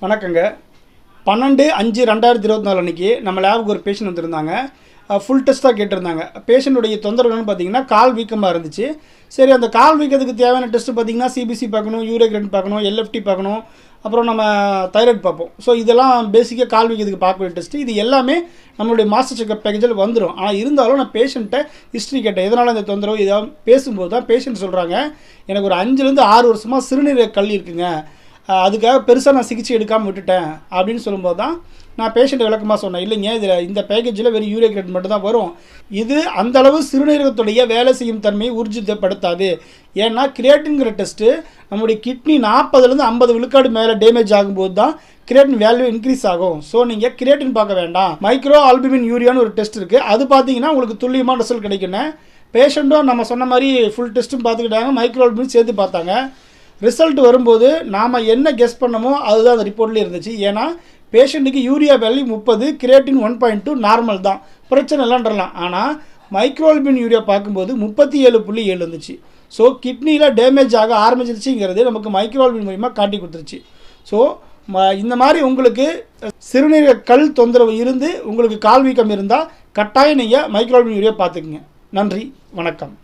வணக்கங்க. 12/5/2024 அன்றைக்கி நம்ம லேபுக்கு ஒரு பேஷண்ட் வந்திருந்தாங்க. ஃபுல் டெஸ்ட்டாக கேட்டிருந்தாங்க. பேஷண்ட்டுடைய தொந்தரவுன்னு பார்த்தீங்கன்னா கால் வீக்கமாக இருந்துச்சு. சரி, அந்த கால் வீக்கத்துக்கு தேவையான டெஸ்ட்டு பார்த்தீங்கன்னா சிபிசி பார்க்கணும், யூரியா பார்க்கணும், எல்எஃப்டி பார்க்கணும், அப்புறம் நம்ம தைராய்டு பார்ப்போம். ஸோ இதெல்லாம் பேசிக்காக கால் வீக்கத்துக்கு பார்க்கக்கூடிய டெஸ்ட்டு. இது எல்லாமே நம்மளுடைய மாஸ்டர் செக்அப் பேக்கேஜில் வந்துடும். ஆனால் இருந்தாலும் நான் பேஷண்ட்டை ஹிஸ்ட்ரி கேட்டேன், எதனால் இந்த தொந்தரவு இதாக பேசும்போது தான் பேஷண்ட் சொல்கிறாங்க, எனக்கு ஒரு 5லேருந்து 6 வருஷமாக சிறுநீரக கல் இருக்குங்க, அதுக்காக பெருசாக நான் சிகிச்சை எடுக்காமல் விட்டுட்டேன் அப்படின்னு சொல்லும்போது தான் நான் பேஷண்ட் விளக்கமாக சொன்னேன், இல்லைங்க இதில் இந்த பேக்கேஜில் வெறும் யூரியா கிரேட் மட்டும் தான் வரும், இது அந்தளவு சிறுநீரகத்துடைய வேலை செய்யும் தன்மையை ஊர்ஜிதப்படுத்தாது. ஏன்னா கிரியேட்டின்கிற டெஸ்ட்டு நம்முடைய கிட்னி 40லேருந்து 50 விழுக்காடு மேலே டேமேஜ் ஆகும்போது தான் கிரியேட்டின் வேல்யூ இன்க்ரீஸ் ஆகும். ஸோ நீங்கள் கிரியேட்டின் பார்க்க வேண்டாம், மைக்ரோ ஆல்புமின் யூரியான்னு ஒரு டெஸ்ட் இருக்குது, அது பார்த்தீங்கன்னா உங்களுக்கு துல்லியமான ரிசல்ட் கிடைக்குன்னு பேஷண்ட்டும் நம்ம சொன்ன மாதிரி ஃபுல் டெஸ்ட்டும் பார்த்துக்கிட்டாங்க, மைக்ரோ ஆல்புமின் சேர்த்து பார்த்தாங்க. ரிசல்ட் வரும்போது நாம் என்ன கெஸ் பண்ணமோ அதுதான் அந்த ரிப்போர்ட்லேயே இருந்துச்சு. ஏன்னா பேஷண்ட்டுக்கு யூரியா வேல்யூ 30, கிரியேட்டின் 1.2 நார்மல் தான், பிரச்சனை இல்லைன்றலாம். ஆனால் மைக்ரோஆல்புமின் யூரியா பார்க்கும்போது 37.7 இருந்துச்சு. ஸோ கிட்னியில் டேமேஜ் ஆக ஆரம்பிச்சிருச்சுங்கிறது நமக்கு மைக்ரோஆல்புமின் மூலிமா காட்டி கொடுத்துருச்சு. ஸோ இந்த மாதிரி உங்களுக்கு சிறுநீரக கல் தொந்தரவு இருந்து உங்களுக்கு கால் வீக்கம் இருந்தால் கட்டாயம் நீங்கள் மைக்ரோஆல்புமின் யூரியா பார்த்துக்குங்க. நன்றி, வணக்கம்.